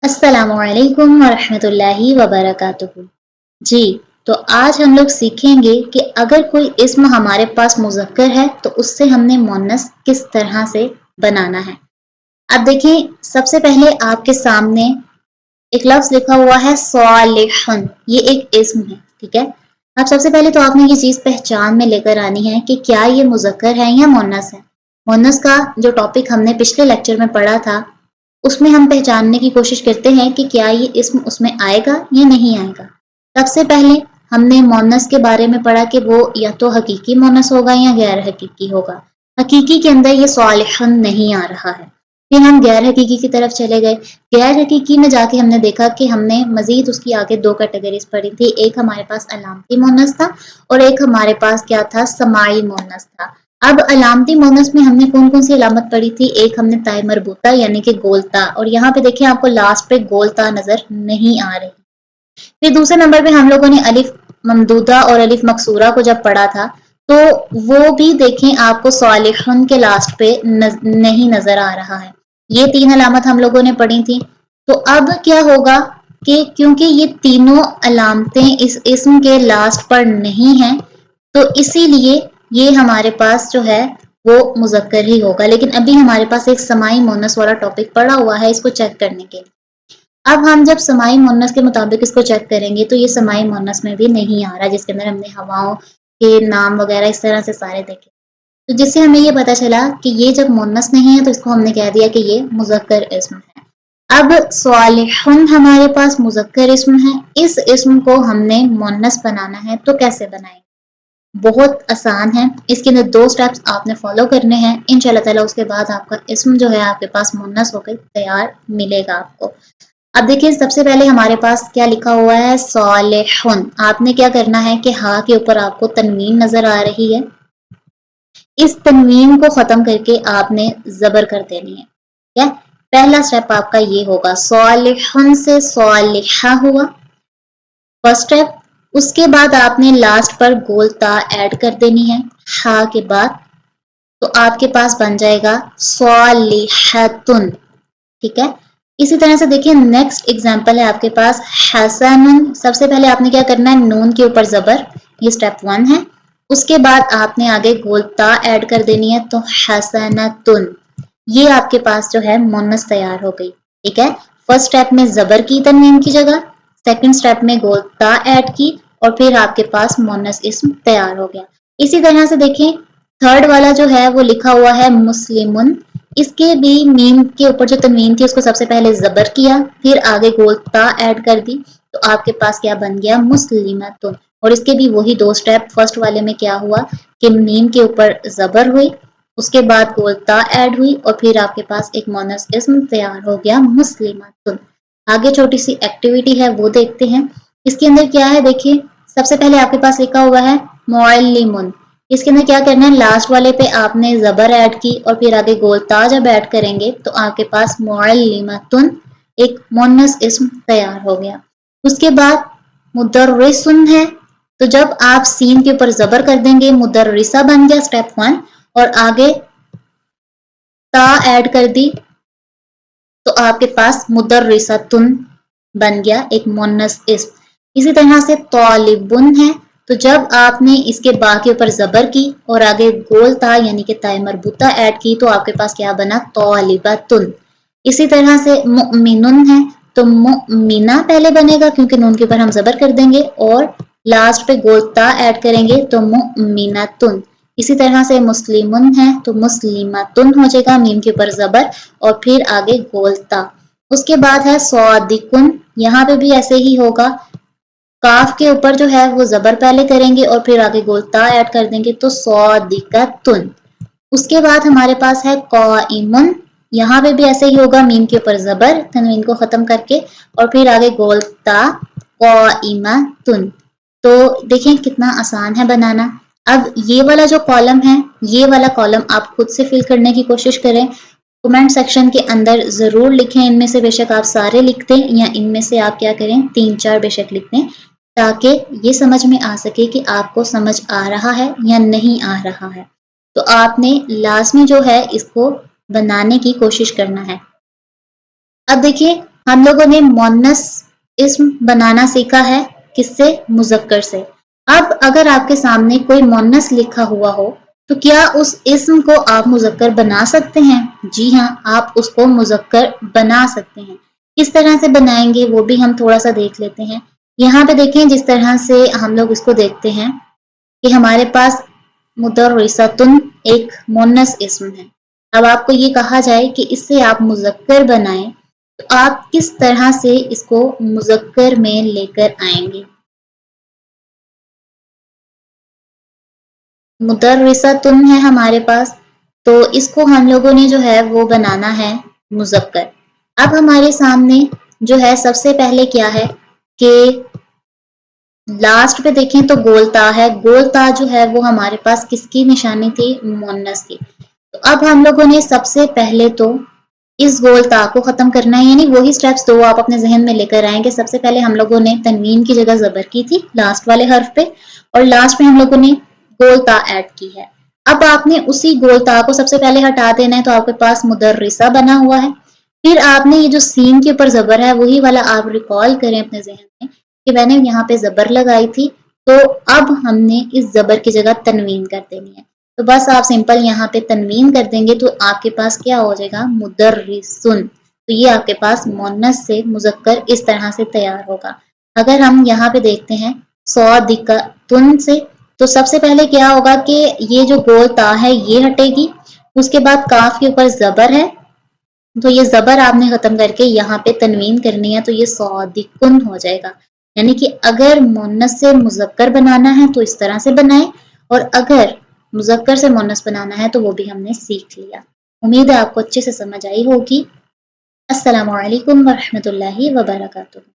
अस्सलामु अलैकुम वरहमतुल्लाहि वबरकातुहू। जी, तो आज हम लोग सीखेंगे कि अगर कोई इस्म हमारे पास मुज़क्कर है तो उससे हमने मुअन्नस किस तरह से बनाना है। अब देखिए, सबसे पहले आपके सामने एक लफ्ज़ लिखा हुआ है सालिहन, ये एक इस्म है, ठीक है। अब सबसे पहले तो आपने ये चीज़ पहचान में लेकर आनी है कि क्या ये मुज़क्कर है या मुअन्नस है। मुअन्नस का जो टॉपिक हमने पिछले लेक्चर में पढ़ा था, उसमें हम पहचानने की कोशिश करते हैं कि क्या ये इस्म उसमें आएगा या नहीं आएगा। सबसे पहले हमने मुअन्नस के बारे में पढ़ा कि वो या तो हकीकी मुअन्नस होगा या गैर हकीकी होगा। हकीकी के अंदर ये सालिहन नहीं आ रहा है। फिर हम गैर हकीकी की तरफ चले गए। गैर हकीकी में जाके हमने देखा कि हमने मजीद उसकी आगे दो कैटेगरीज पढ़ी थी। एक हमारे पास अलामती मुअन्नस था और एक हमारे पास क्या था, समाई मुअन्नस था। अब अलामती मुअन्नस में हमने कौन कौन सी अलामत पढ़ी थी। एक हमने ताई मरबूता यानी कि गोलता, और यहाँ पे देखिए आपको लास्ट पे गोलता नजर नहीं आ रही। फिर दूसरे नंबर पे हम लोगों ने अलिफ ममदूदा और अलिफ मकसूरा को जब पढ़ा था तो वो भी देखें आपको सालिहन के लास्ट पे नहीं नजर आ रहा है। ये तीन अलामत हम लोगों ने पढ़ी थी। तो अब क्या होगा कि क्योंकि ये तीनों अलामतें इस इस्म के लास्ट पर नहीं हैं, तो इसीलिए ये हमारे पास जो है वो मुज़क्कर ही होगा। लेकिन अभी हमारे पास एक समाई मुअन्नस वाला टॉपिक पड़ा हुआ है इसको चेक करने के लिए। अब हम जब समाई मुअन्नस के मुताबिक इसको चेक करेंगे तो ये समाई मुअन्नस में भी नहीं आ रहा, जिसके अंदर हमने हवाओं के नाम वगैरह इस तरह से सारे देखे। तो जिससे हमें ये पता चला कि ये जब मुअन्नस नहीं है तो इसको हमने कह दिया कि ये मुज़क्कर इस्म है। अब सालिहुन हमारे पास मुज़क्कर इस्म है, इस इस्म को हमने मुअन्नस बनाना है तो कैसे बनाएंगे। बहुत आसान है। इसके अंदर दो स्टेप्स आपने फॉलो करने हैं। इंशाल्लाह ताला उसके बाद आपका इस्म जो है आपके पास मुअन्नस होकर तैयार मिलेगा आपको। अब देखिए, सबसे पहले हमारे पास क्या लिखा हुआ है, सालिहुन। आपने क्या करना है कि हा के ऊपर आपको तनवीन नजर आ रही है, इस तनवीन को खत्म करके आपने जबर कर देनी है। क्या पहला स्टेप आपका ये होगा, सालिहुन से सालिहा हुआ फर्स्ट स्टेप। उसके बाद आपने लास्ट पर गोलता ऐड कर देनी है हा के बाद, तो आपके पास बन जाएगा सालिहतुन, ठीक है। इसी तरह से देखिए, नेक्स्ट एग्जांपल है आपके पास हसनुन। सबसे पहले आपने क्या करना है, नून के ऊपर जबर, ये स्टेप 1 है। उसके बाद आपने आगे गोलता ऐड कर देनी है, तो हसनतुन। ये आपके पास जो है मुअन्नस तैयार हो गई, ठीक है। फर्स्ट स्टेप में जबर की तनवीन की जगह, सेकंड स्टेप में गोलता ऐड की, और फिर आपके पास मुअन्नस इस्म तैयार हो गया। इसी तरह से देखिए, थर्ड वाला जो है वो लिखा हुआ है मुस्लिमुन। इसके भी मीम के ऊपर जो तनवीन थी उसको सबसे पहले जबर किया, फिर आगे गोलता ऐड कर दी, तो आपके पास क्या बन गया, मुस्लिमतुन। और इसके भी वही दो स्टेप, फर्स्ट वाले में क्या हुआ कि मीम के ऊपर जबर हुई, उसके बाद गोलता ऐड हुई, और फिर आपके पास एक मुअन्नस इस्म तैयार हो गया, मुस्लिमतुन। आगे छोटी सी एक्टिविटी है वो देखते हैं। इसके अंदर क्या है देखिए, सबसे पहले आपके पास लिखा हुआ है मुअल्लिमुन। इसके अंदर क्या करना है, लास्ट वाले पे आपने जबर ऐड की और फिर आगे गोलता जब ऐड करेंगे तो आपके पास मुअल्लिमतुन एक मुअन्नस इस्म तैयार हो गया। उसके बाद मुदर्रिसुन है, तो जब आप सीन के ऊपर जबर कर देंगे मुदर्रिसा बन गया स्टेप 1, और आगे ता ऐड कर दी तो आपके पास मुदर्रिसतुन बन गया एक मुअन्नस इस्म। इसी तरह से तालिबुन है, तो जब आपने इसके बा के ऊपर जबर की और आगे गोल ता यानी कि ताई मरबूता ऐड की तो आपके पास क्या बना, तालिबतुन। इसी तरह से मुमिनुन है, तो मुमिना पहले बनेगा क्योंकि नून के ऊपर हम जबर कर देंगे, और लास्ट पे गोल ता ऐड करेंगे तो मुमिनतुन। इसी तरह से मुस्लिमुन है, तो मुस्लिमतुन हो जाएगा, मीम के ऊपर जबर और फिर आगे गोलता। उसके बाद है स्वादिकुन, यहाँ पे भी ऐसे ही होगा, काफ के ऊपर जो है वो जबर पहले करेंगे और फिर आगे गोलता ऐड कर देंगे तो स्वादिकतुन। उसके बाद हमारे पास है काइमुन, यहाँ पे भी ऐसे ही होगा, मीम के ऊपर जबर तनवीन को खत्म करके और फिर आगे गोलता काइमतुन। तो देखें कितना आसान है बनाना। अब ये वाला जो कॉलम है, ये वाला कॉलम आप खुद से फिल करने की कोशिश करें। कमेंट सेक्शन के अंदर जरूर लिखें, इनमें से बेशक आप सारे लिख दें या इनमें से आप क्या करें 3-4 बेशक लिख दें, ताकि ये समझ में आ सके कि आपको समझ आ रहा है या नहीं आ रहा है। तो आपने लाजमी जो है इसको बनाने की कोशिश करना है। अब देखिए, हम लोगों ने मोन्नस इस्म बनाना सीखा है किससे? मुज़क्कर से। अब अगर आपके सामने कोई मोन्नस लिखा हुआ हो तो क्या उस इस्म को आप मुज़क्कर बना सकते हैं? जी हाँ, आप उसको मुज़क्कर बना सकते हैं। किस तरह से बनाएंगे वो भी हम थोड़ा सा देख लेते हैं। यहाँ पे देखें जिस तरह से हम लोग इसको देखते हैं कि हमारे पास मुदर्रिसतुन एक मोन्नस इस्म है। अब आपको ये कहा जाए कि इससे आप मुज़क्कर बनाएं तो आप किस तरह से इसको मुज़क्कर में लेकर आएंगे? मुदर्रिसतुन है हमारे पास, तो इसको हम लोगों ने जो है वो बनाना है मुज़क्कर। अब हमारे सामने जो है सबसे पहले क्या है कि लास्ट पे देखें तो गोलता है। गोलता जो है वो हमारे पास किसकी निशानी थी? मुन्नस की। तो अब हम लोगों ने सबसे पहले तो इस गोलता को खत्म करना है, यानी वही स्टेप्स दो आप अपने जहन में लेकर आएंगे। सबसे पहले हम लोगों ने तनवीन की जगह जबर की थी लास्ट वाले हर्फ पे, और लास्ट में हम लोगों ने गोलता ऐड की है। अब आपने उसी गोलता को सबसे पहले हटा देना है, तो आपके पास मुदर्रिसा बना हुआ है। फिर आपने ये जो सीन के ऊपर जबर है वही वाला आप रिकॉल करें अपने जहन में कि मैंने यहाँ पे जबर लगाई थी, तो अब हमने इस जबर की जगह तनवीन कर देनी है। तो बस आप सिंपल यहाँ पे तनवीन कर देंगे तो आपके पास क्या हो जाएगा? मुदर्रिसुन। तो ये आपके पास मोन्नस से मुजक्कर इस तरह से तैयार होगा। अगर हम यहाँ पे देखते हैं सौदिकतुन से, तो सबसे पहले क्या होगा कि ये जो गोल ता है ये हटेगी, उसके बाद काफ के ऊपर जबर है, तो ये जबर आपने खत्म करके यहाँ पे तनवीन करनी है, तो ये सौदिकुन हो जाएगा। यानी कि अगर मुन्नस से मुजक्कर बनाना है तो इस तरह से बनाएं, और अगर मुजक्कर से मुन्नस बनाना है तो वो भी हमने सीख लिया। उम्मीद है आपको अच्छे से समझ आई होगी। अस्सलामु अलैकुम वरहमतुल्लाहि वबरकातुहू।